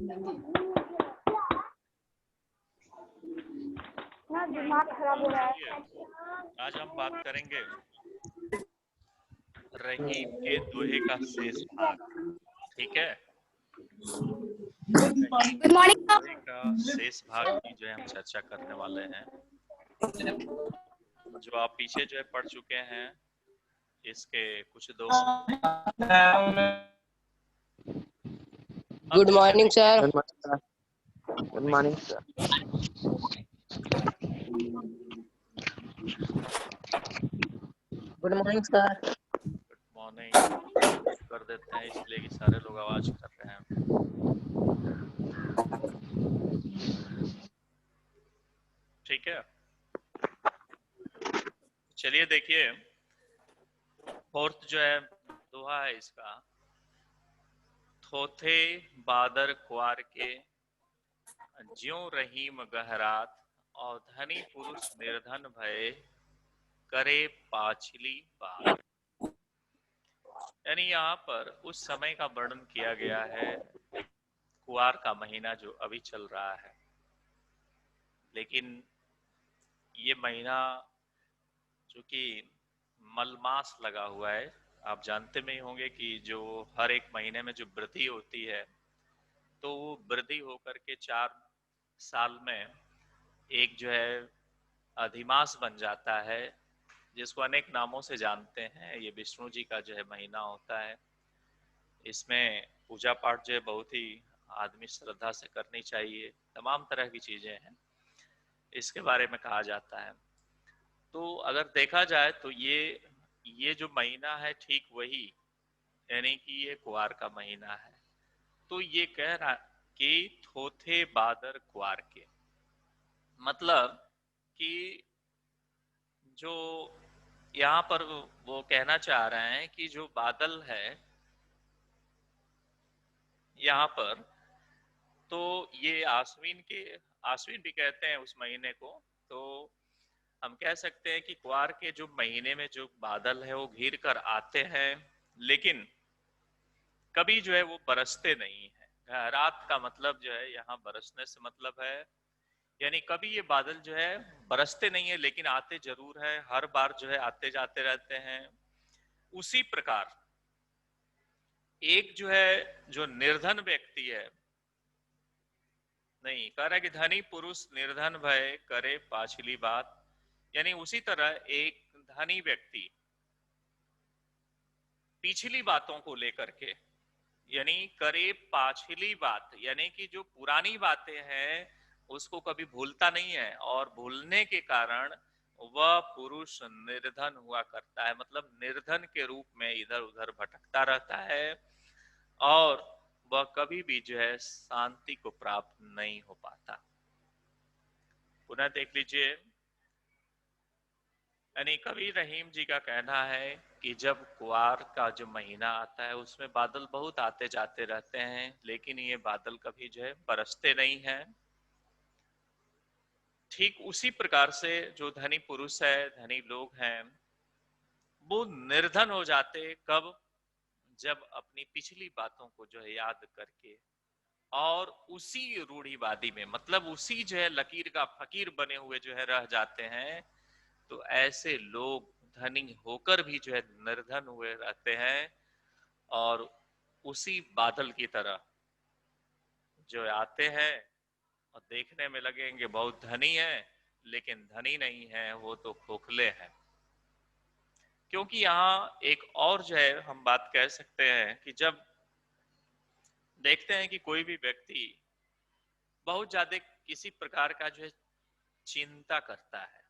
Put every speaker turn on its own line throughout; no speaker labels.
ना दिमाग खराब हो रहा है।
आज हम बात करेंगे रहीम के दोहे का शेष भाग। ठीक है, रहीम
गुड
के
मॉर्निंग।
दोहे का शेष भाग की जो है हम चर्चा करने वाले हैं। जो आप पीछे जो है पढ़ चुके हैं, इसके कुछ दोहों को।
Good morning sir.
Good morning sir.
Good morning sir.
Good morning कर देते हैं इसलिए कि सारे लोग आवाज कर रहे हैं। ठीक है, चलिए देखिए, फोर्थ जो है दोहा है इसका। थोथे बादर कुआर के, ज्यों रहीम गहरात, और धनी पुरुष निर्धन भय, करे पाछली बात। यानी यहाँ पर उस समय का वर्णन किया गया है, कुआर का महीना जो अभी चल रहा है। लेकिन ये महीना जो कि मलमास लगा हुआ है, आप जानते में ही होंगे कि जो हर एक महीने में जो वृद्धि होती है, तो वो वृद्धि होकर के 4 साल में एक जो है अधिमास बन जाता है, जिसको अनेक नामों से जानते हैं। ये विष्णु जी का जो है महीना होता है। इसमें पूजा पाठ जो है बहुत ही आदमी श्रद्धा से करनी चाहिए। तमाम तरह की चीजें हैं, इसके बारे में कहा जाता है। तो अगर देखा जाए तो ये जो महीना है ठीक वही, यानी कि ये कुआर का महीना है। तो ये कह रहा कि थोथे बादर कुआर के, मतलब कि जो यहाँ पर वो कहना चाह रहे हैं कि जो बादल है यहाँ पर, तो ये आश्विन भी कहते हैं उस महीने को। तो हम कह सकते हैं कि कुआर के जो महीने में जो बादल है वो घिर कर आते हैं, लेकिन कभी जो है वो बरसते नहीं है। रात का मतलब जो है यहाँ बरसने से मतलब है, यानी कभी ये बादल जो है बरसते नहीं है, लेकिन आते जरूर है। हर बार जो है आते जाते रहते हैं। उसी प्रकार एक जो है जो निर्धन व्यक्ति है, नहीं कह रहा कि धनी पुरुष निर्धन भय, करे पाछली बात। यानी उसी तरह एक धनी व्यक्ति पिछली बातों को लेकर के, यानी करे पाछली बात, यानी कि जो पुरानी बातें हैं उसको कभी भूलता नहीं है, और भूलने के कारण वह पुरुष निर्धन हुआ करता है। मतलब निर्धन के रूप में इधर उधर भटकता रहता है, और वह कभी भी जो है शांति को प्राप्त नहीं हो पाता। पुनः देख लीजिए, यानी कवि रहीम जी का कहना है कि जब कुआर का जो महीना आता है उसमें बादल बहुत आते जाते रहते हैं, लेकिन ये बादल कभी जो है बरसते नहीं हैं। ठीक उसी प्रकार से जो धनी पुरुष है, धनी लोग हैं, वो निर्धन हो जाते कब, जब अपनी पिछली बातों को जो है याद करके और उसी रूढ़िवादी में, मतलब उसी जो है लकीर का फकीर बने हुए जो है रह जाते हैं। तो ऐसे लोग धनी होकर भी जो है निर्धन हुए रहते हैं, और उसी बादल की तरह जो आते हैं और देखने में लगेंगे बहुत धनी है, लेकिन धनी नहीं है, वो तो खोखले हैं। क्योंकि यहाँ एक और जो है हम बात कह सकते हैं कि जब देखते हैं कि कोई भी व्यक्ति बहुत ज्यादा किसी प्रकार का जो है चिंता करता है।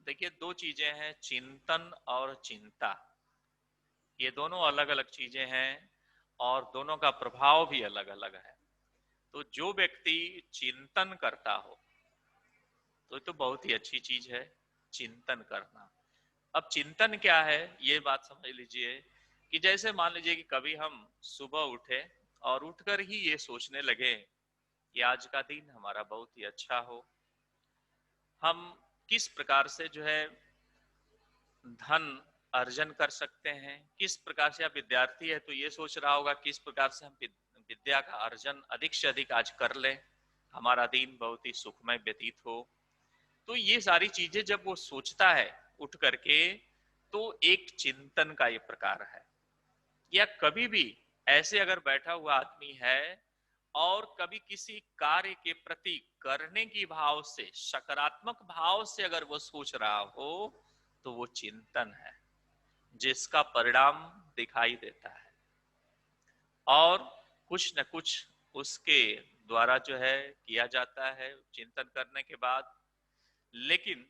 देखिए, दो चीजें हैं, चिंतन और चिंता। ये दोनों अलग अलग चीजें हैं, और दोनों का प्रभाव भी अलग अलग है। तो जो व्यक्ति चिंतन करता हो तो बहुत ही अच्छी चीज है चिंतन करना। अब चिंतन क्या है, ये बात समझ लीजिए कि जैसे मान लीजिए कि कभी हम सुबह उठे और उठकर ही ये सोचने लगे कि आज का दिन हमारा बहुत ही अच्छा हो, हम किस प्रकार से जो है धन अर्जन कर सकते हैं, किस प्रकार से। आप विद्यार्थी है तो ये सोच रहा होगा किस प्रकार से हम विद्या का अर्जन अधिक से अधिक आज कर ले, हमारा दिन बहुत ही सुखमय व्यतीत हो। तो ये सारी चीजें जब वो सोचता है उठ करके, तो एक चिंतन का ये प्रकार है। या कभी भी ऐसे अगर बैठा हुआ आदमी है और कभी किसी कार्य के प्रति करने की भाव से, सकारात्मक भाव से अगर वो सोच रहा हो, तो वो चिंतन है जिसका परिणाम दिखाई देता है और कुछ न कुछ उसके द्वारा जो है किया जाता है चिंतन करने के बाद। लेकिन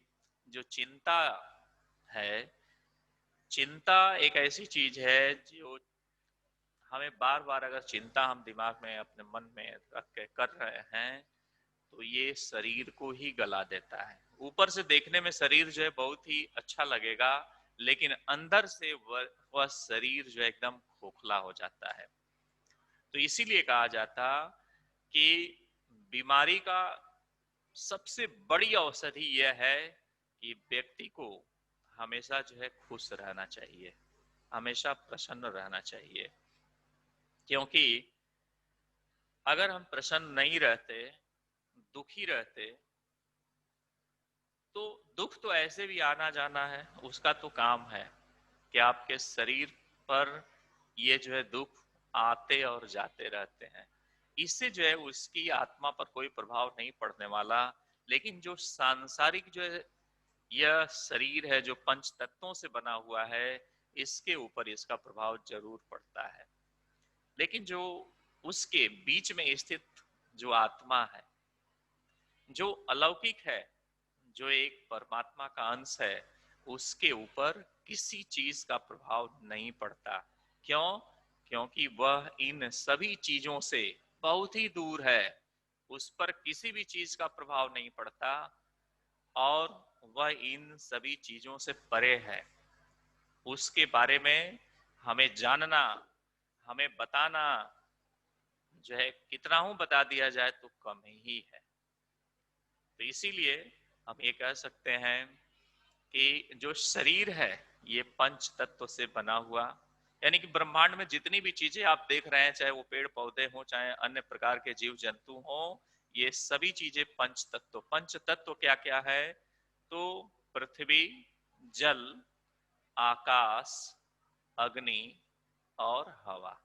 जो चिंता है, चिंता एक ऐसी चीज है जो हमें बार बार अगर चिंता हम दिमाग में अपने मन में रख के कर रहे हैं, तो ये शरीर को ही गला देता है। ऊपर से देखने में शरीर जो है बहुत ही अच्छा लगेगा, लेकिन अंदर से वह शरीर जो है एकदम खोखला हो जाता है। तो इसीलिए कहा जाता कि बीमारी का सबसे बड़ी औषधि यह है कि व्यक्ति को हमेशा जो है खुश रहना चाहिए, हमेशा प्रसन्न रहना चाहिए। क्योंकि अगर हम प्रसन्न नहीं रहते, दुखी रहते, तो दुख तो ऐसे भी आना जाना है, उसका तो काम है कि आपके शरीर पर ये जो है दुख आते और जाते रहते हैं। इससे जो है उसकी आत्मा पर कोई प्रभाव नहीं पड़ने वाला। लेकिन जो सांसारिक जो है यह शरीर है, जो पंच तत्वों से बना हुआ है, इसके ऊपर इसका प्रभाव जरूर पड़ता है। लेकिन जो उसके बीच में स्थित जो आत्मा है, जो अलौकिक है, जो एक परमात्मा का अंश है, उसके ऊपर किसी चीज का प्रभाव नहीं पड़ता। क्यों? क्योंकि वह इन सभी चीजों से बहुत ही दूर है, उस पर किसी भी चीज का प्रभाव नहीं पड़ता और वह इन सभी चीजों से परे है। उसके बारे में हमें जानना, हमें बताना जो है कितना हूं बता दिया जाए तो कम ही है। तो इसीलिए हम ये कह सकते हैं कि जो शरीर है ये पंच तत्व से बना हुआ, यानी कि ब्रह्मांड में जितनी भी चीजें आप देख रहे हैं, चाहे वो पेड़ पौधे हों, चाहे अन्य प्रकार के जीव जंतु हों, ये सभी चीजें पंच तत्व। पंच तत्व क्या क्या है? तो पृथ्वी, जल, आकाश, अग्नि और हवा।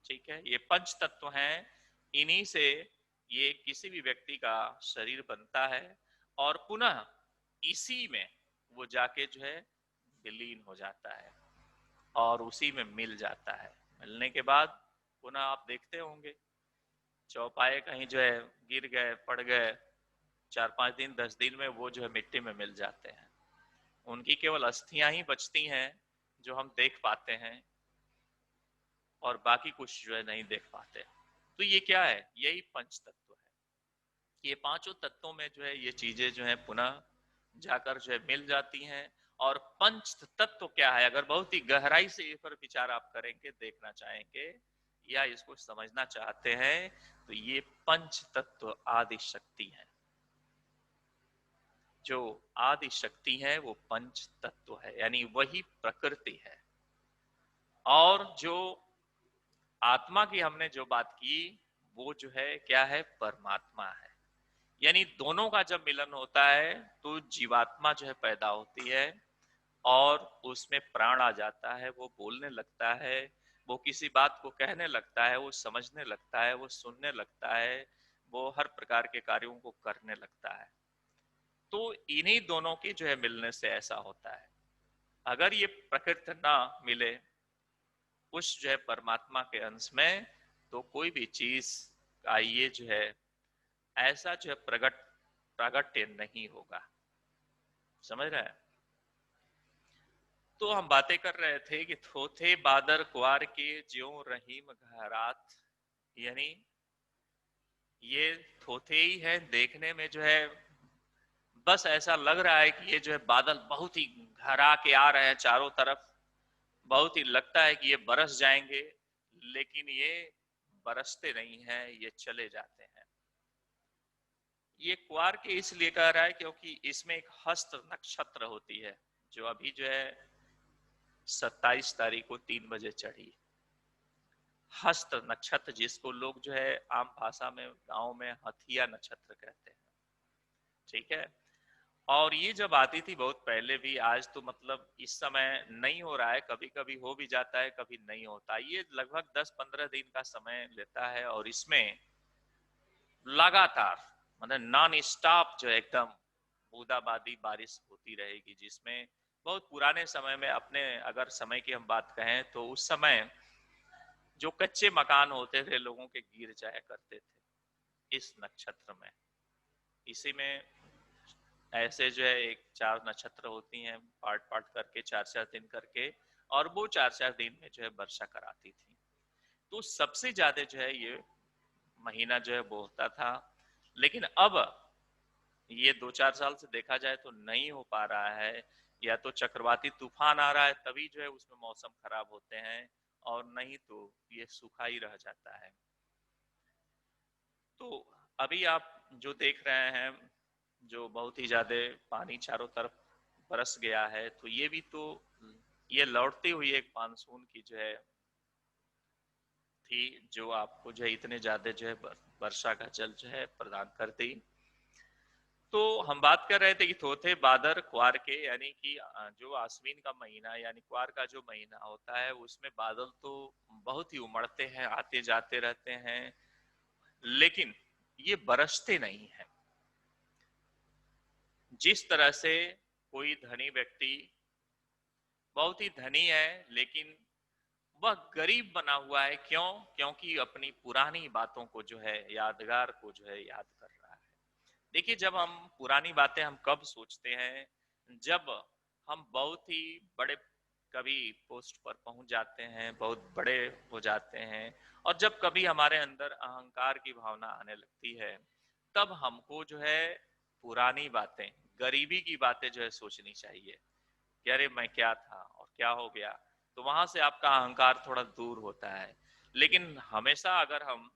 ठीक है, ये पंच तत्व हैं। इन्हीं से ये किसी भी व्यक्ति का शरीर बनता है और पुनः इसी में वो जाके जो है विलीन हो जाता है और उसी में मिल जाता है। मिलने के बाद पुनः आप देखते होंगे चौपाए कहीं जो है गिर गए, पड़ गए, 4-5 दिन 10 दिन में वो जो है मिट्टी में मिल जाते हैं। उनकी केवल अस्थियां ही बचती हैं जो हम देख पाते हैं और बाकी कुछ जो है नहीं देख पाते। तो ये क्या है? यही पंच तत्व है। ये पांचों तत्वों में जो है ये चीजें जो है पुनः जाकर जो है मिल जाती हैं। और पंच तत्व क्या है? अगर बहुत ही गहराई से इस पर विचार आप करेंगे, देखना चाहेंगे या इसको समझना चाहते हैं, तो ये पंच तत्व आदि शक्ति है। जो आदि शक्ति है वो पंच तत्व है, यानी वही प्रकृति है। और जो आत्मा की हमने जो बात की वो जो है क्या है? परमात्मा है। यानी दोनों का जब मिलन होता है तो जीवात्मा जो है पैदा होती है और उसमें प्राण आ जाता है, वो बोलने लगता है, वो किसी बात को कहने लगता है, वो समझने लगता है, वो सुनने लगता है, वो हर प्रकार के कार्यों को करने लगता है। तो इन्हीं दोनों की जो है मिलने से ऐसा होता है। अगर ये प्रकृति ना मिले उस जो है परमात्मा के अंश में, तो कोई भी चीज का ये जो है ऐसा जो है प्रागट्य नहीं होगा। समझ रहे हैं? तो हम बातें कर रहे थे कि थोथे बादर कुआर के ज्यों रहीम घरात, यानी ये थोथे ही है, देखने में जो है बस ऐसा लग रहा है कि ये जो है बादल बहुत ही घरा के आ रहे हैं चारों तरफ, बहुत ही लगता है कि ये बरस जाएंगे, लेकिन ये बरसते नहीं हैं, ये चले जाते हैं। ये क्वार के इसलिए कह रहा है क्योंकि इसमें एक हस्त नक्षत्र होती है जो अभी जो है 27 तारीख को 3 बजे चढ़ी। हस्त नक्षत्र, जिसको लोग जो है आम भाषा में गांव में हथिया नक्षत्र कहते हैं, ठीक है। और ये जब आती थी बहुत पहले भी, आज तो मतलब इस समय नहीं हो रहा है, कभी कभी हो भी जाता है, कभी नहीं होता। ये लगभग 10-15 दिन का समय लेता है और इसमें लगातार मतलब नॉन स्टॉप जो है एकदम बूंदाबांदी बारिश होती रहेगी, जिसमें बहुत पुराने समय में, अपने अगर समय की हम बात कहें तो उस समय जो कच्चे मकान होते थे लोगों के गिर जाया करते थे इस नक्षत्र में। इसी में ऐसे जो है एक 4 नक्षत्र होती हैं, पार्ट पार्ट करके 4-4 दिन करके, और वो 4-4 दिन में जो है वर्षा कराती थी। तो सबसे ज्यादा जो है ये महीना जो है वो होता था। लेकिन अब ये 2-4 साल से देखा जाए तो नहीं हो पा रहा है, या तो चक्रवाती तूफान आ रहा है तभी जो है उसमें मौसम खराब होते हैं, और नहीं तो ये सूखा ही रह जाता है। तो अभी आप जो देख रहे हैं, जो बहुत ही ज्यादा पानी चारों तरफ बरस गया है, तो ये भी तो ये लौटती हुई एक मानसून की जो है थी, जो आपको जो है इतने ज्यादा जो है वर्षा का जल जो है प्रदान कर दी। तो हम बात कर रहे थे कि थोथे बादर क्वार के, यानी कि जो आश्विन का महीना यानी क्वार का जो महीना होता है, उसमें बादल तो बहुत ही उमड़ते हैं, आते जाते रहते हैं, लेकिन ये बरसते नहीं है। जिस तरह से कोई धनी व्यक्ति बहुत ही धनी है लेकिन वह गरीब बना हुआ है, क्यों? क्योंकि अपनी पुरानी बातों को जो है, यादगार को जो है याद कर रहा है। देखिए, जब हम पुरानी बातें हम कब सोचते हैं? जब हम बहुत ही बड़े कभी पोस्ट पर पहुंच जाते हैं, बहुत बड़े हो जाते हैं, और जब कभी हमारे अंदर अहंकार की भावना आने लगती है, तब हमको जो है पुरानी बातें, गरीबी की बातें जो है सोचनी चाहिए कि अरे मैं क्या था और क्या हो गया। तो वहां से आपका अहंकार थोड़ा दूर होता है। लेकिन हमेशा अगर हम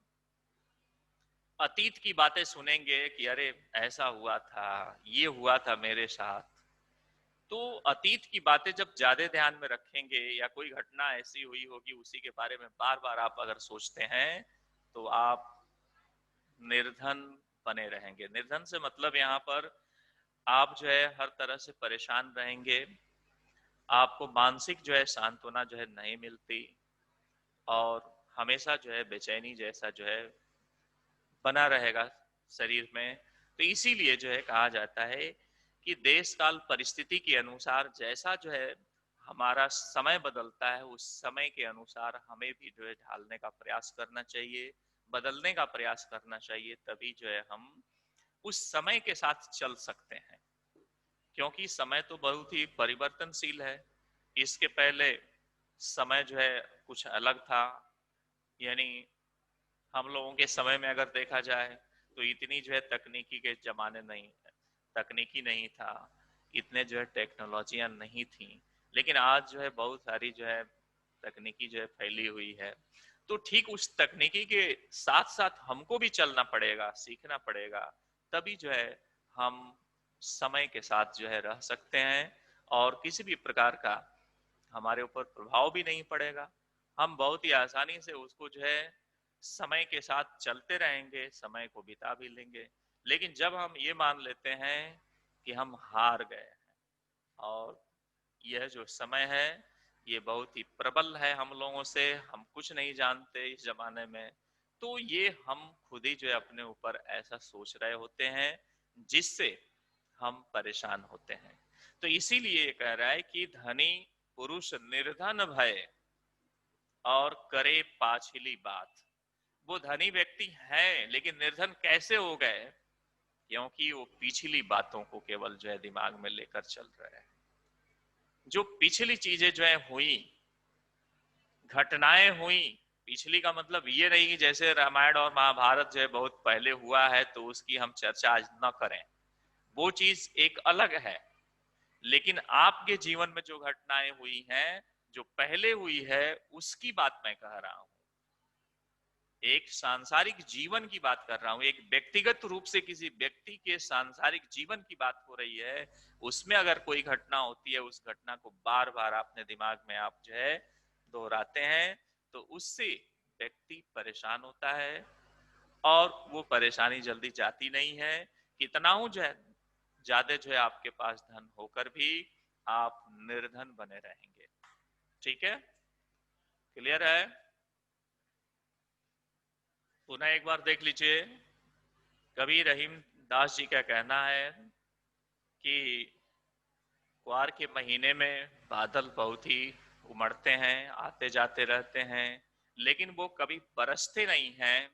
अतीत की बातें सुनेंगे कि अरे ऐसा हुआ था, ये हुआ था मेरे साथ, तो अतीत की बातें जब ज्यादा ध्यान में रखेंगे, या कोई घटना ऐसी हुई होगी उसी के बारे में बार बार आप अगर सोचते हैं, तो आप निर्धन बने रहेंगे। निर्धन से मतलब यहाँ पर आप जो है हर तरह से परेशान रहेंगे, आपको मानसिक जो है सांत्वना जो है नहीं मिलती, और हमेशा जो है बेचैनी जैसा जो है बना रहेगा शरीर में। तो इसीलिए जो है कहा जाता है कि देश काल परिस्थिति के अनुसार जैसा जो है हमारा समय बदलता है, उस समय के अनुसार हमें भी जो है ढालने का प्रयास करना चाहिए, बदलने का प्रयास करना चाहिए, तभी जो है हम उस समय के साथ चल सकते हैं। क्योंकि समय तो बहुत ही परिवर्तनशील है। इसके पहले समय जो है कुछ अलग था, यानी हम लोगों के समय में अगर देखा जाए तो इतनी जो है तकनीकी के जमाने नहीं, तकनीकी नहीं था, इतने जो है टेक्नोलॉजियां नहीं थी। लेकिन आज जो है बहुत सारी जो है तकनीकी जो है फैली हुई है। तो ठीक उस तकनीकी के साथ साथ हमको भी चलना पड़ेगा, सीखना पड़ेगा, तभी जो है हम समय के साथ जो है रह सकते हैं, और किसी भी प्रकार का हमारे ऊपर प्रभाव भी नहीं पड़ेगा। हम बहुत ही आसानी से उसको जो है समय के साथ चलते रहेंगे, समय को बिता भी लेंगे। लेकिन जब हम ये मान लेते हैं कि हम हार गए हैं, और यह जो समय है ये बहुत ही प्रबल है हम लोगों से, हम कुछ नहीं जानते इस जमाने में, तो ये हम खुद ही जो है अपने ऊपर ऐसा सोच रहे होते हैं, जिससे हम परेशान होते हैं। तो इसीलिए कह रहा है कि धनी पुरुष निर्धन भय और करे पाछली बात। वो धनी व्यक्ति है लेकिन निर्धन कैसे हो गए? क्योंकि वो पिछली बातों को केवल जो है दिमाग में लेकर चल रहे हैं। जो पिछली चीजें जो है हुई, घटनाएं हुई, पिछली का मतलब ये नहीं कि जैसे रामायण और महाभारत जो है बहुत पहले हुआ है तो उसकी हम चर्चा आज न करें, वो चीज एक अलग है। लेकिन आपके जीवन में जो घटनाएं हुई हैं, जो पहले हुई है, उसकी बात मैं कह रहा हूं। एक सांसारिक जीवन की बात कर रहा हूं, एक व्यक्तिगत रूप से किसी व्यक्ति के सांसारिक जीवन की बात हो रही है। उसमें अगर कोई घटना होती है, उस घटना को बार बार अपने दिमाग में आप जो है दोहराते हैं, तो उससे व्यक्ति परेशान होता है और वो परेशानी जल्दी जाती नहीं है। कितना हो जाए ज्यादा जो है आपके पास धन होकर भी आप निर्धन बने रहेंगे। ठीक है, क्लियर है? पुनः एक बार देख लीजिए, कबीर रहीम दास जी का कहना है कि कुआर के महीने में बादल बहुत ही उमड़ते हैं, आते जाते रहते हैं, लेकिन वो कभी बरसते नहीं हैं।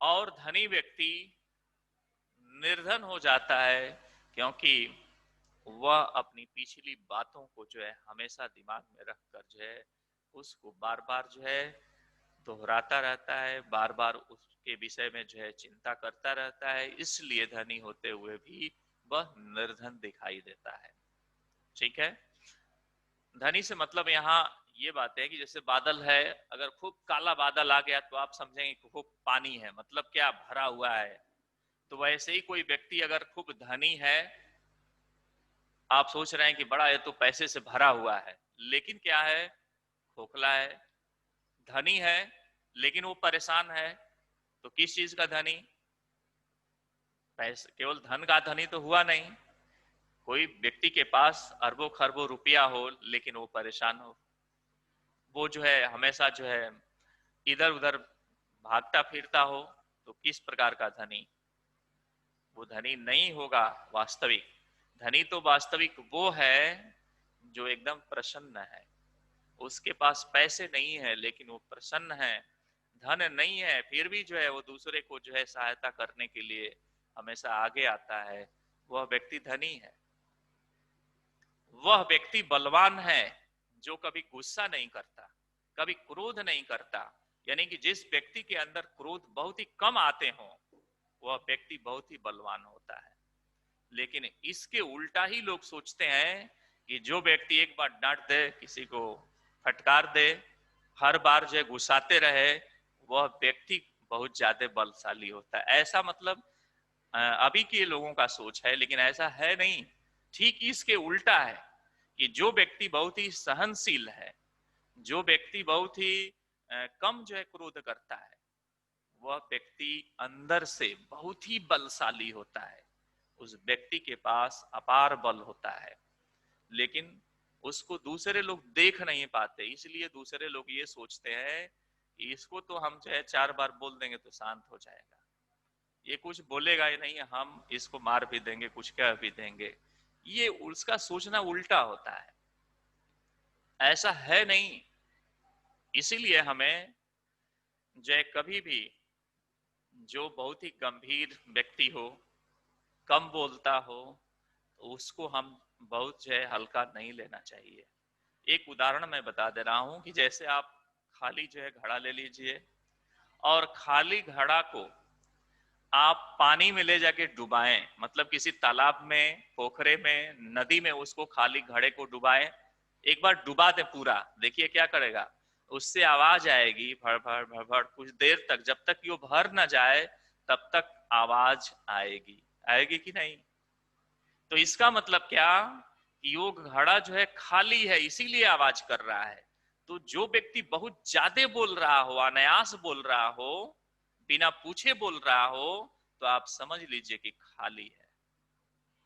और धनी व्यक्ति निर्धन हो जाता है क्योंकि वह अपनी पिछली बातों को जो है हमेशा दिमाग में रखकर जो है उसको बार बार जो है दोहराता रहता है, बार बार उसके विषय में जो है चिंता करता रहता है, इसलिए धनी होते हुए भी वह निर्धन दिखाई देता है। ठीक है, धनी से मतलब यहाँ ये बात है कि जैसे बादल है, अगर खूब काला बादल आ गया तो आप समझेंगे कि खूब पानी है, मतलब क्या भरा हुआ है। तो वैसे ही कोई व्यक्ति अगर खूब धनी है, आप सोच रहे हैं कि बड़ा ये तो पैसे से भरा हुआ है, लेकिन क्या है, खोखला है। धनी है लेकिन वो परेशान है, तो किस चीज का धनी? पैसे, केवल धन का धनी तो हुआ नहीं। कोई व्यक्ति के पास अरबों खरबों रुपया हो लेकिन वो परेशान हो, वो जो है हमेशा जो है इधर उधर भागता फिरता हो, तो किस प्रकार का धनी? वो धनी नहीं होगा वास्तविक। धनी तो वास्तविक वो है जो एकदम प्रसन्न है, उसके पास पैसे नहीं है लेकिन वो प्रसन्न है। धन नहीं है फिर भी जो है वो दूसरे को जो है सहायता करने के लिए हमेशा आगे आता है, वह व्यक्ति धनी है। वह व्यक्ति बलवान है जो कभी गुस्सा नहीं करता, कभी क्रोध नहीं करता। यानी कि जिस व्यक्ति के अंदर क्रोध बहुत ही कम आते हों, वह व्यक्ति बहुत ही बलवान होता है। लेकिन इसके उल्टा ही लोग सोचते हैं कि जो व्यक्ति एक बार डांट दे, किसी को फटकार दे, हर बार जो गुस्साते रहे, वह व्यक्ति बहुत ज्यादा बलशाली होता है। ऐसा मतलब अभी के लोगों का सोच है, लेकिन ऐसा है नहीं। ठीक इसके उल्टा है कि जो व्यक्ति बहुत ही सहनशील है, जो व्यक्ति बहुत ही कम जो है क्रोध करता है, वह व्यक्ति अंदर से बहुत ही बलशाली होता है। उस व्यक्ति के पास अपार बल होता है, लेकिन उसको दूसरे लोग देख नहीं पाते, इसलिए दूसरे लोग ये सोचते हैं कि इसको तो हम जो है 4 बार बोल देंगे तो शांत हो जाएगा, ये कुछ बोलेगा ही नहीं, हम इसको मार भी देंगे, कुछ कह भी देंगे। ये उसका सोचना उल्टा होता है, ऐसा है नहीं। इसीलिए हमें जो है कभी भी जो बहुत ही गंभीर व्यक्ति हो, कम बोलता हो, तो उसको हम बहुत जो है हल्का नहीं लेना चाहिए। एक उदाहरण मैं बता दे रहा हूं कि जैसे आप खाली जो है घड़ा ले लीजिए और खाली घड़ा को आप पानी में ले जाके डुबाएं, मतलब किसी तालाब में, पोखरे में, नदी में उसको खाली घड़े को डुबाएं। एक बार डुबा दे पूरा, देखिए क्या करेगा, उससे आवाज आएगी भड़ भड़ भड़ भड़, कुछ देर तक, जब तक वो भर ना जाए तब तक आवाज आएगी, आएगी कि नहीं? तो इसका मतलब क्या कि वो घड़ा जो है खाली है, इसीलिए आवाज कर रहा है। तो जो व्यक्ति बहुत ज्यादा बोल रहा हो, अनायास बोल रहा हो, बिना पूछे बोल रहा हो, तो आप समझ लीजिए कि खाली है,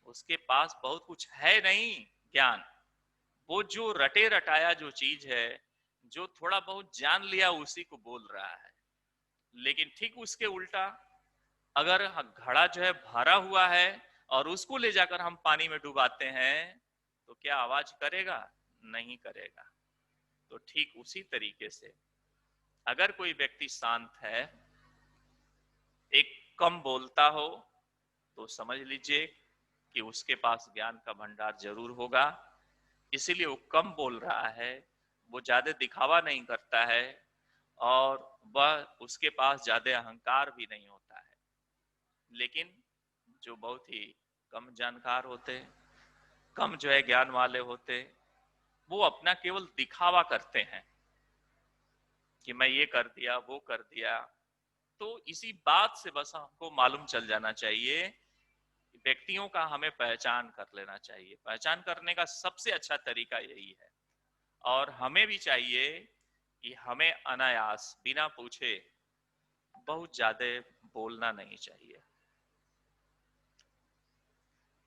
उसके पास बहुत कुछ है नहीं ज्ञान। वो जो रटे रटाया जो चीज है, जो थोड़ा बहुत जान लिया, उसी को बोल रहा है। लेकिन ठीक उसके उल्टा, अगर घड़ा जो है भरा हुआ है और उसको ले जाकर हम पानी में डुबाते हैं, तो क्या आवाज करेगा? नहीं करेगा। तो ठीक उसी तरीके से अगर कोई व्यक्ति शांत है, एक कम बोलता हो, तो समझ लीजिए कि उसके पास ज्ञान का भंडार जरूर होगा। इसीलिए वो कम बोल रहा है, वो ज्यादा दिखावा नहीं करता है और वह उसके पास ज्यादा अहंकार भी नहीं होता है। लेकिन जो बहुत ही कम जानकार होते, कम जो है ज्ञान वाले होते, वो अपना केवल दिखावा करते हैं कि मैं ये कर दिया, वो कर दिया। तो इसी बात से बस हमको मालूम चल जाना चाहिए, व्यक्तियों का हमें पहचान कर लेना चाहिए। पहचान करने का सबसे अच्छा तरीका यही है। और हमें भी चाहिए कि हमें अनायास बिना पूछे बहुत ज्यादा बोलना नहीं चाहिए।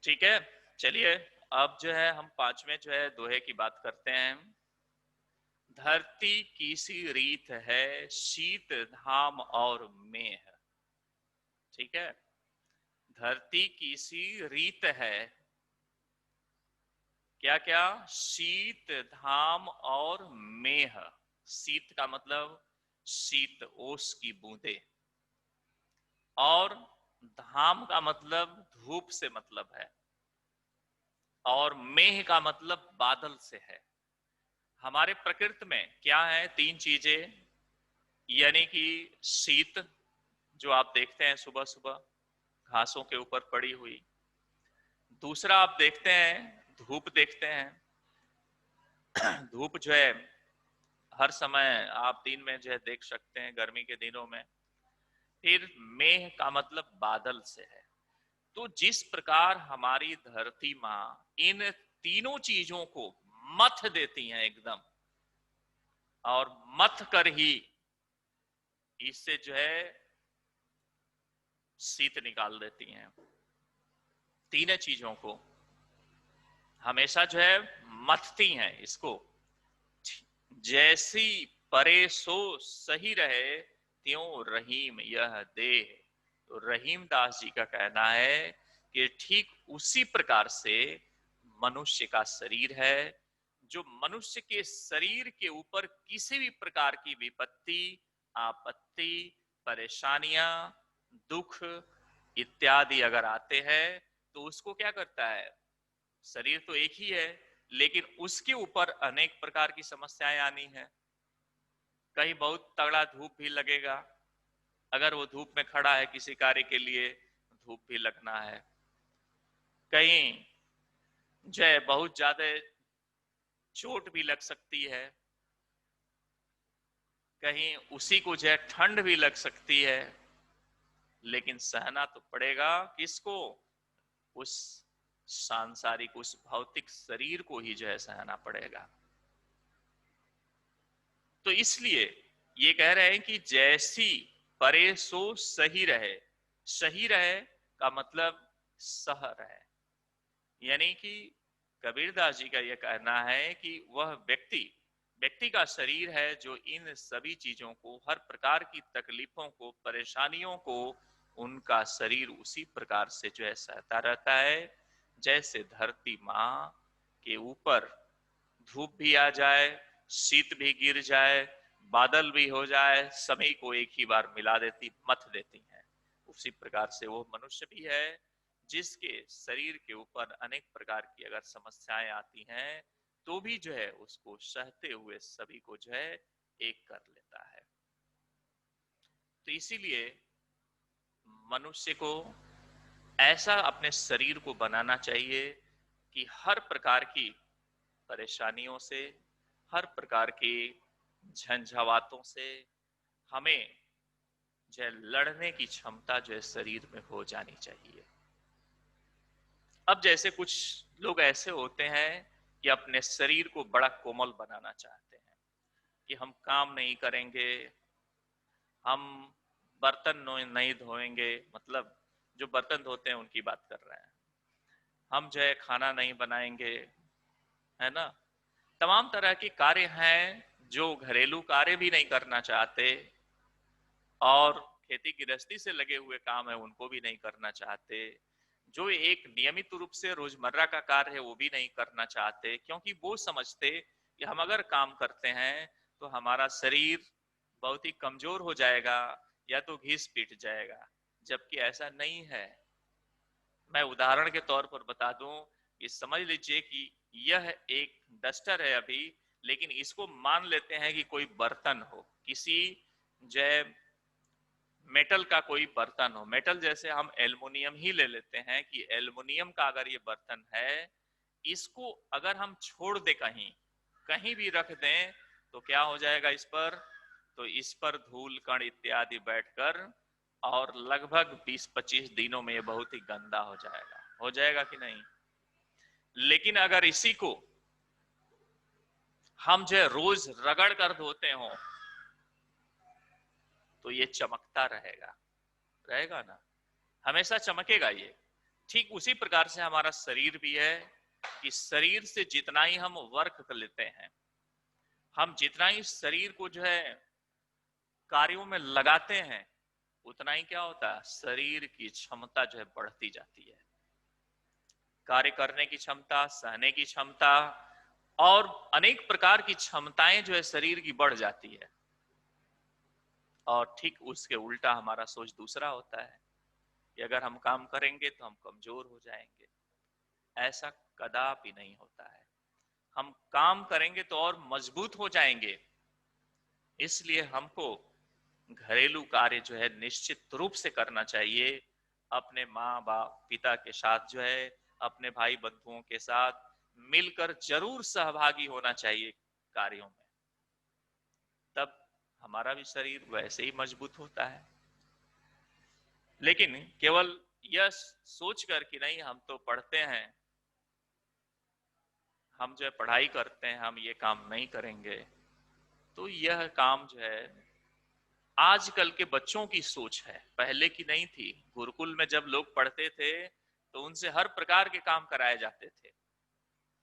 ठीक है, चलिए अब जो है हम पांचवें जो है दोहे की बात करते हैं। धरती की सी रीत है, शीत धाम और मेह। ठीक है, धरती की सी रीत है, क्या क्या? शीत धाम और मेह। शीत का मतलब शीत ओस की बूंदे, और धाम का मतलब धूप से मतलब है, और मेह का मतलब बादल से है। हमारे प्रकृति में क्या है? तीन चीजें, यानी कि शीत जो आप देखते हैं सुबह सुबह घासों के ऊपर पड़ी हुई। दूसरा आप देखते हैं धूप देखते हैं, धूप जो है हर समय आप दिन में जो है देख सकते हैं गर्मी के दिनों में। फिर मेह का मतलब बादल से है। तो जिस प्रकार हमारी धरती माँ इन तीनों चीजों को मथ देती हैं एकदम, और मथ कर ही इससे जो है शीत निकाल देती हैं। तीनों चीजों को हमेशा जो है मथती हैं इसको। जैसी परे सो सही रहे, त्यों रहीम यह देह। तो रहीम दास जी का कहना है कि ठीक उसी प्रकार से मनुष्य का शरीर है, जो मनुष्य के शरीर के ऊपर किसी भी प्रकार की विपत्ति, आपत्ति, परेशानियां, दुख इत्यादि अगर आते हैं तो उसको क्या करता है? शरीर तो एक ही है, लेकिन उसके ऊपर अनेक प्रकार की समस्याएं आनी है। कहीं बहुत तगड़ा धूप भी लगेगा, अगर वो धूप में खड़ा है किसी कार्य के लिए, धूप भी लगना है। कहीं जो है बहुत ज्यादा चोट भी लग सकती है, कहीं उसी को जो है ठंड भी लग सकती है, लेकिन सहना तो पड़ेगा किसको? उस सांसारिक, उस भौतिक शरीर को ही जो है सहना पड़ेगा। तो इसलिए ये कह रहे हैं कि जैसी परे सो सही रहे। सही रहे का मतलब सह रहे, यानी कि कबीरदास जी का यह कहना है कि वह व्यक्ति का शरीर है जो इन सभी चीजों को, हर प्रकार की तकलीफों को, परेशानियों को, उनका शरीर उसी प्रकार से जो है सहता रहता है। जैसे धरती माँ के ऊपर धूप भी आ जाए, शीत भी गिर जाए, बादल भी हो जाए, सभी को एक ही बार मिला देती, मथ देती हैं। उसी प्रकार से वो मनुष्य भी है जिसके शरीर के ऊपर अनेक प्रकार की अगर समस्याएं आती हैं तो भी जो है उसको सहते हुए सभी को जो है एक कर लेता है। तो इसीलिए मनुष्य को ऐसा अपने शरीर को बनाना चाहिए कि हर प्रकार की परेशानियों से, हर प्रकार की झंझावातों से हमें जो है लड़ने की क्षमता जो है शरीर में हो जानी चाहिए। अब जैसे कुछ लोग ऐसे होते हैं कि अपने शरीर को बड़ा कोमल बनाना चाहते हैं कि हम काम नहीं करेंगे, हम बर्तन नहीं धोएंगे, मतलब जो बर्तन धोते हैं उनकी बात कर रहे हैं, हम जो है खाना नहीं बनाएंगे, है ना। तमाम तरह के कार्य हैं जो घरेलू कार्य भी नहीं करना चाहते, और खेती गृहस्थी से लगे हुए काम है उनको भी नहीं करना चाहते, जो एक नियमित रूप से रोजमर्रा का कार्य है वो भी नहीं करना चाहते, क्योंकि वो समझते कि हम अगर काम करते हैं तो हमारा शरीर बहुत ही कमजोर हो जाएगा या तो घिस पीट जाएगा, जबकि ऐसा नहीं है। मैं उदाहरण के तौर पर बता दूं कि समझ लीजिए कि यह एक डस्टर है अभी, लेकिन इसको मान लेते हैं कि कोई बर्तन हो, किसी जय मेटल का कोई बर्तन हो। मेटल जैसे हम एल्युमिनियम ही ले लेते हैं कि एल्युमिनियम का अगर ये बर्तन है, इसको अगर हम छोड़ दे कहीं कहीं भी रख दें तो क्या हो जाएगा इस पर? तो इस पर धूल कण इत्यादि बैठकर और लगभग 20-25 दिनों में ये बहुत ही गंदा हो जाएगा कि नहीं। लेकिन अगर इसी को हम जो है रोज रगड़ कर धोते हो तो ये चमकता रहेगा, रहेगा ना, हमेशा चमकेगा ये। ठीक उसी प्रकार से हमारा शरीर भी है कि शरीर से जितना ही हम वर्क कर लेते हैं, हम जितना ही शरीर को जो है कार्यों में लगाते हैं, उतना ही क्या होता है, शरीर की क्षमता जो है बढ़ती जाती है। कार्य करने की क्षमता, सहने की क्षमता और अनेक प्रकार की क्षमताएं जो है शरीर की बढ़ जाती है। और ठीक उसके उल्टा हमारा सोच दूसरा होता है कि अगर हम काम करेंगे तो हम कमजोर हो जाएंगे। ऐसा कदापि नहीं होता है, हम काम करेंगे तो और मजबूत हो जाएंगे। इसलिए हमको घरेलू कार्य जो है निश्चित रूप से करना चाहिए, अपने माँ बाप पिता के साथ जो है, अपने भाई बंधुओं के साथ मिलकर जरूर सहभागी होना चाहिए कार्यों में। तब हमारा भी शरीर वैसे ही मजबूत होता है। लेकिन केवल यह सोच कर कि नहीं हम तो पढ़ते हैं, हम जो है पढ़ाई करते हैं, हम ये काम नहीं करेंगे, तो यह काम जो है आजकल के बच्चों की सोच है, पहले की नहीं थी। गुरुकुल में जब लोग पढ़ते थे तो उनसे हर प्रकार के काम कराए जाते थे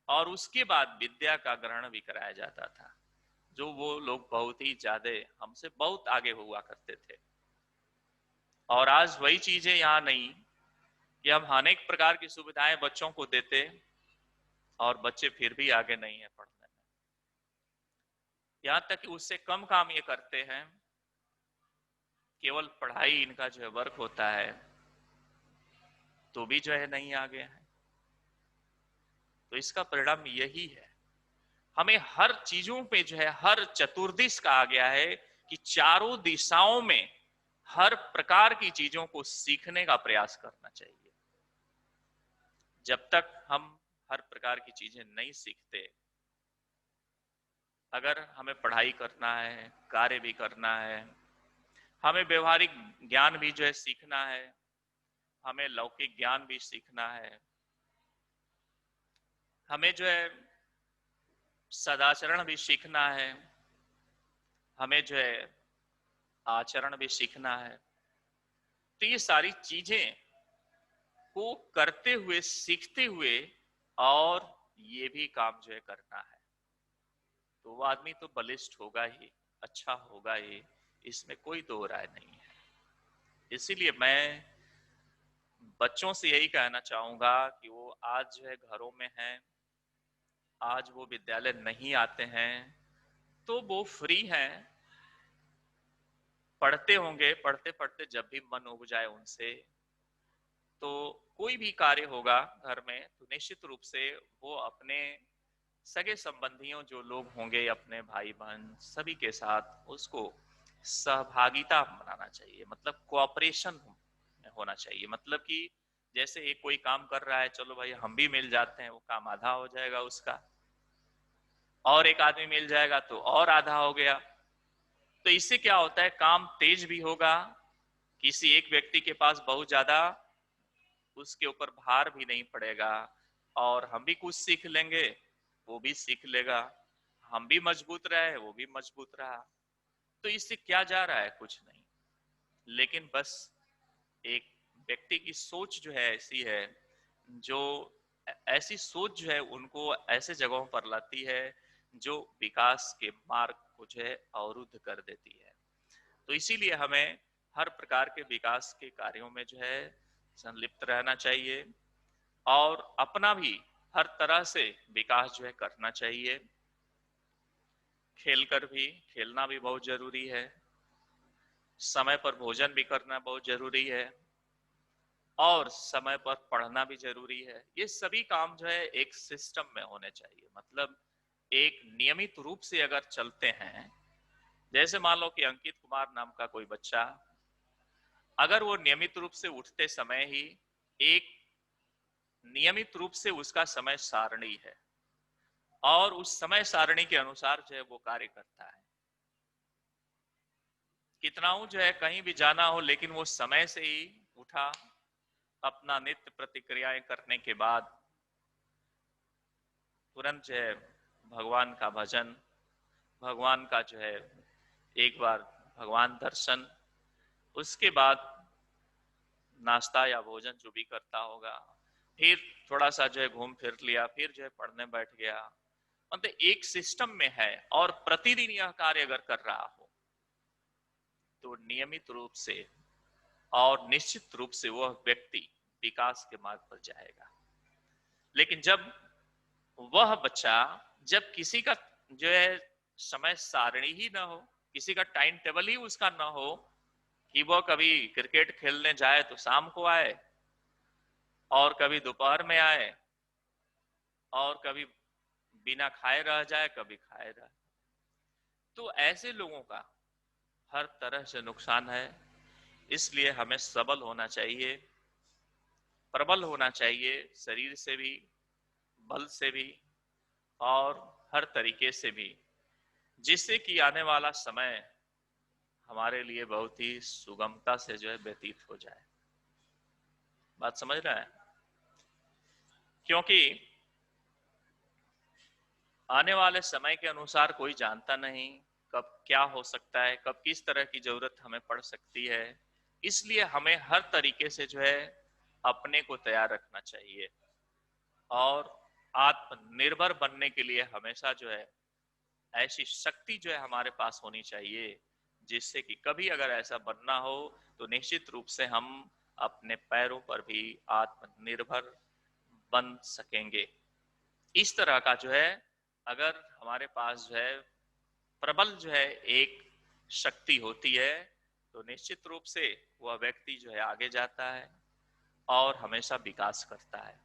और उसके बाद विद्या का ग्रहण भी कराया जाता था, जो वो लोग बहुत ही ज्यादा हमसे बहुत आगे हुआ करते थे। और आज वही चीजें यहाँ नहीं कि हम अनेक प्रकार की सुविधाएं बच्चों को देते और बच्चे फिर भी आगे नहीं है पढ़ने में। यहाँ तक कि उससे कम काम ये करते हैं, केवल पढ़ाई इनका जो है वर्क होता है तो भी जो है नहीं आगे है। तो इसका परिणाम यही है, हमें हर चीजों पे जो है हर चतुर्दिश कहा गया है कि चारों दिशाओं में हर प्रकार की चीजों को सीखने का प्रयास करना चाहिए। जब तक हम हर प्रकार की चीजें नहीं सीखते, अगर हमें पढ़ाई करना है, कार्य भी करना है, हमें व्यवहारिक ज्ञान भी जो है सीखना है, हमें लौकिक ज्ञान भी सीखना है, हमें जो है सदाचरण भी सीखना है, हमें जो है आचरण भी सीखना है, तो ये सारी चीजें को करते हुए, सीखते हुए और ये भी काम जो है करना है, तो वो आदमी तो बलिष्ठ होगा ही, अच्छा होगा ही, इसमें कोई दो राय नहीं है। इसीलिए मैं बच्चों से यही कहना चाहूंगा कि वो आज जो है घरों में हैं, आज वो विद्यालय नहीं आते हैं, तो वो फ्री हैं, पढ़ते होंगे, पढ़ते पढ़ते जब भी मन उब जाए उनसे, तो कोई भी कार्य होगा घर में तो निश्चित रूप से वो अपने सगे संबंधियों जो लोग होंगे, अपने भाई बहन सभी के साथ उसको सहभागिता बनाना चाहिए, मतलब कोऑपरेशन होना चाहिए। मतलब कि जैसे एक कोई काम कर रहा है, चलो भाई हम भी मिल जाते हैं, वो काम आधा हो जाएगा उसका, और एक आदमी मिल जाएगा तो और आधा हो गया। तो इससे क्या होता है, काम तेज भी होगा, किसी एक व्यक्ति के पास बहुत ज्यादा उसके ऊपर भार भी नहीं पड़ेगा, और हम भी कुछ सीख लेंगे, वो भी सीख लेगा, हम भी मजबूत रहे, वो भी मजबूत रहा। तो इससे क्या जा रहा है, कुछ नहीं, लेकिन बस एक व्यक्ति की सोच जो है ऐसी है, जो ऐसी सोच जो है उनको ऐसे जगहों पर लाती है जो विकास के मार्ग को जो है अवरुद्ध कर देती है। तो इसीलिए हमें हर प्रकार के विकास के कार्यों में जो है संलिप्त रहना चाहिए और अपना भी हर तरह से विकास जो है करना चाहिए। खेलकर भी, खेलना भी बहुत जरूरी है, समय पर भोजन भी करना बहुत जरूरी है और समय पर पढ़ना भी जरूरी है। ये सभी काम जो है एक सिस्टम में होने चाहिए, मतलब एक नियमित रूप से अगर चलते हैं। जैसे मान लो कि अंकित कुमार नाम का कोई बच्चा, अगर वो नियमित रूप से उठते समय ही एक नियमित रूप से उसका समय सारणी है और उस समय सारणी के अनुसार जो है वो कार्य करता है, कितना जो है कहीं भी जाना हो लेकिन वो समय से ही उठा, अपना नित्य प्रतिक्रियाएं करने के बाद तुरंत जो है भगवान का भजन भगवान का जो है एक बार भगवान दर्शन, उसके बाद नाश्ता या भोजन जो भी करता होगा, फिर थोड़ा सा जो है घूम फिर लिया, फिर जो है पढ़ने बैठ गया। मतलब एक सिस्टम में है और प्रतिदिन यह कार्य अगर कर रहा हो तो नियमित रूप से और निश्चित रूप से वह व्यक्ति विकास के मार्ग पर जाएगा। लेकिन जब वह बच्चा, जब किसी का जो है समय सारणी ही ना हो, किसी का टाइम टेबल ही उसका ना हो कि वह कभी क्रिकेट खेलने जाए तो शाम को आए और कभी दोपहर में आए और कभी बिना खाए रह जाए, कभी खाए रह, तो ऐसे लोगों का हर तरह से नुकसान है। इसलिए हमें सबल होना चाहिए, प्रबल होना चाहिए, शरीर से भी, बल से भी और हर तरीके से भी, जिससे कि आने वाला समय हमारे लिए बहुत ही सुगमता से जो है व्यतीत हो जाए। बात समझ रहे हैं? क्योंकि आने वाले समय के अनुसार कोई जानता नहीं कब क्या हो सकता है, कब किस तरह की जरूरत हमें पड़ सकती है। इसलिए हमें हर तरीके से जो है अपने को तैयार रखना चाहिए और आत्मनिर्भर बनने के लिए हमेशा जो है ऐसी शक्ति जो है हमारे पास होनी चाहिए, जिससे कि कभी अगर ऐसा बनना हो तो निश्चित रूप से हम अपने पैरों पर भी आत्मनिर्भर बन सकेंगे। इस तरह का जो है अगर हमारे पास जो है प्रबल जो है एक शक्ति होती है तो निश्चित रूप से वह व्यक्ति जो है आगे जाता है और हमेशा विकास करता है।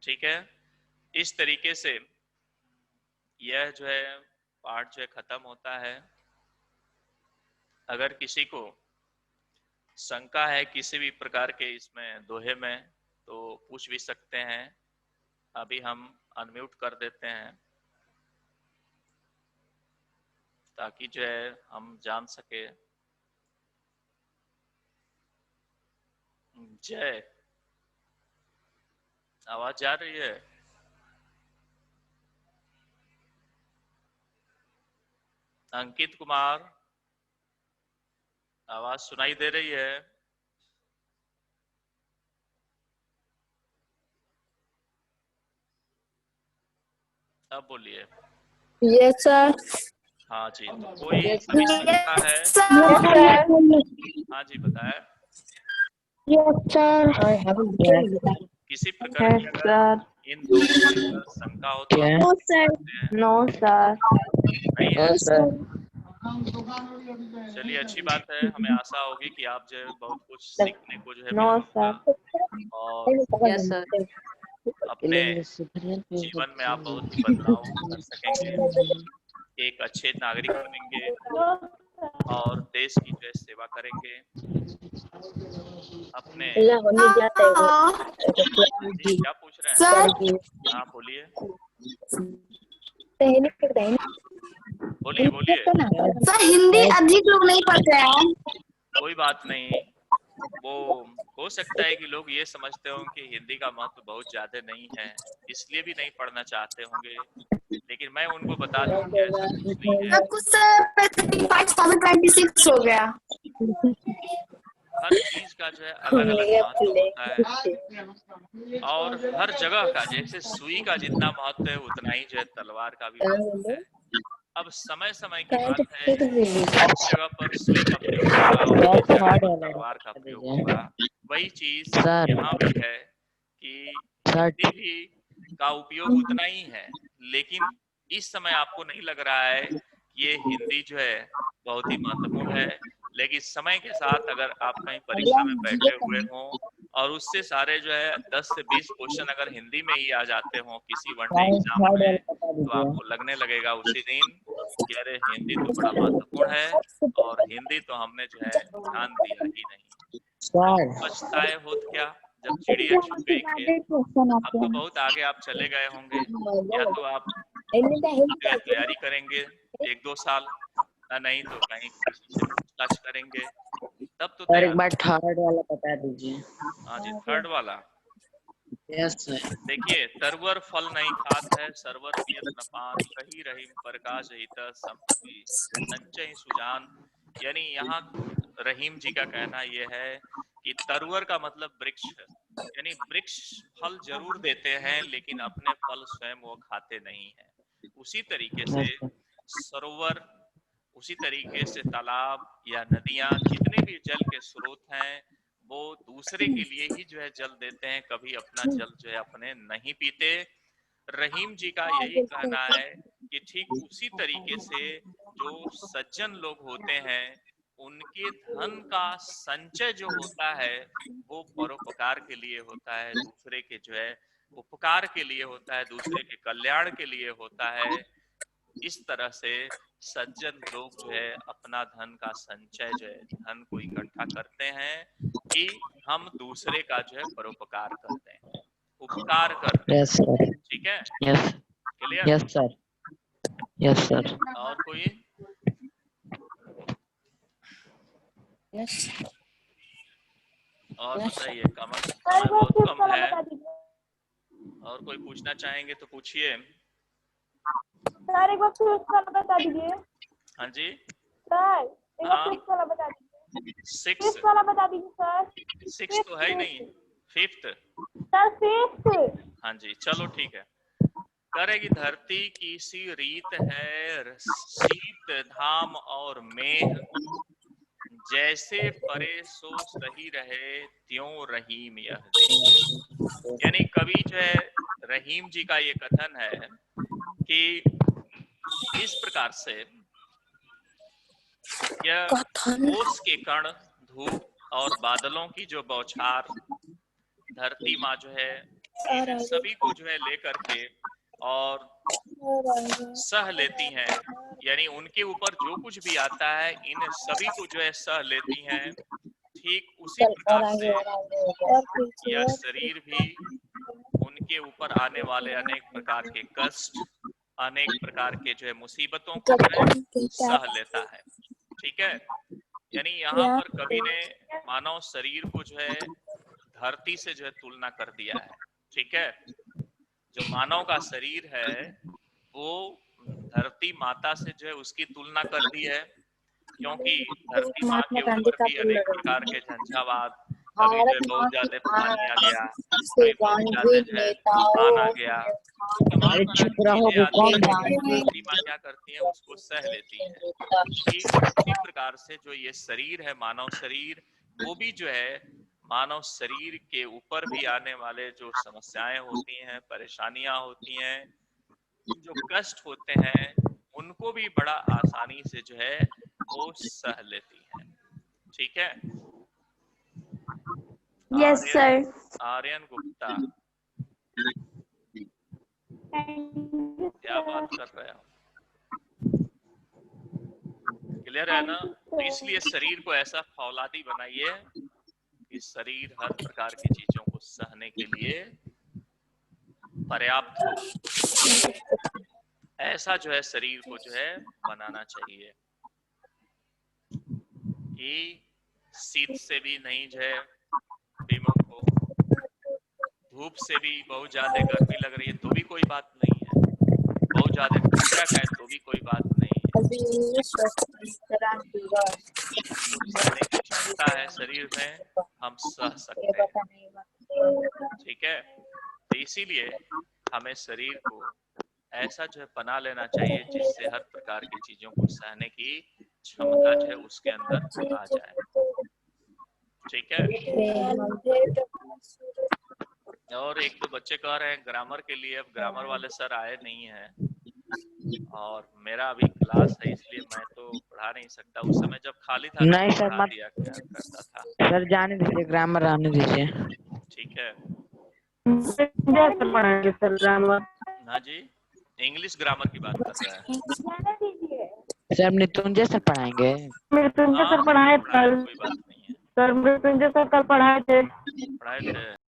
ठीक है, इस तरीके से यह जो है पाठ जो है खत्म होता है। अगर किसी को शंका है किसी भी प्रकार के इसमें दोहे में तो पूछ भी सकते हैं। अभी हम अनम्यूट कर देते हैं ताकि जो है हम जान सके। जय, आवाज जा रही है? अंकित कुमार, आवाज सुनाई दे रही है? अब बोलिए।
Yes sir.
हाँ जी, तो कोई अभी शंका है?
Yes sir.
हाँ जी बताए।
Yes sir.
किसी प्रकार की अगर इन दोनों में अगर शंका हो तो आप
नो
पूछ
सर।
सकते हैं।
No sir.
नहीं है?
सर।
चलिए अच्छी बात है, हमें आशा होगी कि आप जो है बहुत कुछ सीखने को जो है
नो
मिला होगा
सर।
और
यस सर।
अपने जीवन में आप बहुत ही बदलाव कर सकेंगे, एक अच्छे नागरिक बनेंगे और देश की जो है सेवा करेंगे। अपने जी क्या पूछ रहे हैं?
सर।
हाँ बोलिए बोलिए बोलिए।
सर हिंदी अधिक लोग नहीं पढ़ते हैं।
कोई बात नहीं, वो हो सकता है कि लोग ये समझते हों कि हिंदी का महत्व बहुत ज्यादा नहीं है, इसलिए भी नहीं पढ़ना चाहते होंगे, लेकिन मैं उनको बता दूं कि ऐसा कुछ नहीं है।
सब कुछ सर 2026 हो गया।
हर चीज का जो है अलग अलग महत्व होता है और हर जगह का, जैसे सुई का जितना महत्व है उतना ही जो है तलवार का भी महत्व है। अब समय समय की बात है, जिस जगह पर सुई का प्रयोग होगा और जिस जगह पर तलवार का प्रयोग होगा, वही चीज यहाँ भी है कि हिंदी भी का उपयोग उतना ही है, लेकिन इस समय आपको नहीं लग रहा है कि ये हिंदी जो है बहुत ही महत्वपूर्ण है। लेकिन समय के साथ अगर आप कहीं परीक्षा में बैठे हुए हों और उससे सारे जो है 10 से 20 क्वेश्चन अगर हिंदी में ही आ जाते हों किसी वनडे एग्जाम में, तो आपको लगने लगेगा उसी दिन कि अरे हिंदी तो बड़ा महत्वपूर्ण है और हिंदी तो हमने जो है ध्यान दिया ही नहीं। अब पछताए होत क्या जब चिड़िया चुग गई खेत। अब तो बहुत आगे आप चले गए होंगे, या तो आप जो है तैयारी करेंगे 1-2 साल, नहीं तो कहीं किसी से पूछताछ करेंगे, तब तो
सर एक
तैयार।
बार थर्ड वाला बता दीजिए।
हाँ जी, थर्ड वाला
Yes, sir.
देखिए, तरवर फल नहीं खात है, सरवर पियत न पान, कही रहीम प्रकाश हित संपत्ति संचय सुजान। यानी यहाँ रहीम जी का कहना यह है कि तरवर का मतलब वृक्ष, यानी वृक्ष फल जरूर देते हैं लेकिन अपने फल स्वयं वो खाते नहीं है। उसी तरीके से सरोवर, उसी तरीके से तालाब या नदियां, जितने भी जल के स्रोत हैं वो दूसरे के लिए ही जो है जल देते हैं, कभी अपना जल जो है अपने नहीं पीते। रहीम जी का यही कहना है कि ठीक उसी तरीके से जो सज्जन लोग होते हैं उनके धन का संचय जो होता है वो परोपकार के लिए होता है, दूसरे के जो है उपकार के लिए होता है, दूसरे के कल्याण के लिए होता है। इस तरह से सज्जन लोग जो है अपना धन का संचय जो है धन को इकट्ठा करते हैं कि हम दूसरे का जो है परोपकार करते हैं, उपकार करते हैं।
Yes, sir.
ठीक है,
Yes.
Clear?
Yes, sir. Yes, sir.
और कोई? और बताइए, कमेंट बहुत कम है। और कोई पूछना चाहेंगे तो पूछिए।
सर एक बार फिर वाला बता दीजिए।
हाँ जी
सर एक बार
हाँ।
फिफ्थ वाला बता दीजिए।
6
फिफ्थ वाला बता दीजिए सर।
6 तो है ही नहीं, 5th।
Sir fifth.
हाँ जी, चलो ठीक है। करेगी धरती की सी रीत है, शीत धाम और मेह, जैसे परे सो सही रहे त्यों रहीम यह दे। यानी कवि जो है रहीम जी का ये कथन है कि इस प्रकार से यह ओस के कण, धूप और बादलों की जो बौछार धरती माँ जो है इन सभी को जो है लेकर के और सह लेती हैं, यानी उनके ऊपर जो कुछ भी आता है इन सभी को जो है सह लेती हैं। ठीक उसी प्रकार से यह शरीर भी उनके ऊपर आने वाले अनेक प्रकार के कष्ट, अनेक प्रकार के जो है मुसीबतों को जो है सह लेता है। ठीक है, यानी यहाँ पर कवि ने मानव शरीर को जो है धरती से जो है तुलना कर दिया है। ठीक है, जो मानव का शरीर है वो धरती माता से जो है उसकी तुलना कर दी है, क्योंकि धरती माँ के ऊपर भी अनेक प्रकार के झंझावात, कभी जो है बहुत ज्यादा पानी आ गया, कभी बहुत ज्यादा जो है तूफान आ गया, तमाम तरह की चीजें आती हैं, धरती माँ क्या करती है उसको सह लेती है। ठीक उसी प्रकार से जो ये शरीर है मानव शरीर, वो भी जो है मानव शरीर के ऊपर भी आने वाले जो समस्याएं होती हैं, परेशानियां होती हैं, जो कष्ट होते हैं उनको भी बड़ा आसानी से जो है वो सह लेती है। ठीक है।
Yes sir.
आर्यन गुप्ता, क्या बात कर रहे हो? क्लियर है ना? तो इसलिए शरीर को ऐसा फौलादी बनाइए कि शरीर हर प्रकार की चीजों को सहने के लिए पर्याप्त हो। ऐसा जो है शरीर को जो है बनाना चाहिए कि शीत से भी नहीं जो है विमुख हो, धूप से भी बहुत ज्यादा गर्मी लग रही है तो भी कोई बात नहीं है, बहुत ज्यादा ठंडक है तो भी कोई बात नहीं है। सहने की क्षमता है शरीर में, हम सह सकते हैं। ठीक है, तो इसीलिए हमें शरीर को ऐसा जो है बना लेना चाहिए जिससे हर प्रकार की चीजों को सहने की क्षमता जो है उसके अंदर आ जाए। ठीक है। और एक दो बच्चे कह रहे हैं ग्रामर के लिए, अब ग्रामर वाले सर आए नहीं हैं और मेरा अभी क्लास है इसलिए मैं तो पढ़ा नहीं सकता। उस समय जब खाली था
नहीं
तो
सर,
पढ़ा
मत
दिया करता था।
सर, जाने दीजिए, ग्रामर आने दीजिए।
ठीक है।
पढ़ाएंगे सर ग्रामर।
हाँ जी, इंग्लिश ग्रामर की बात कर रहा है।
जाने दीजिए
सर मृत्युंजय सर पढ़ाएंगे।
मृत्युंजय
हाँ
सर पढ़ाए
पढ़ाए,
कल।
कोई बात नहीं है,
सर मृत्युंजय सर कल पढ़ाए थे।
पढ़ाए थे।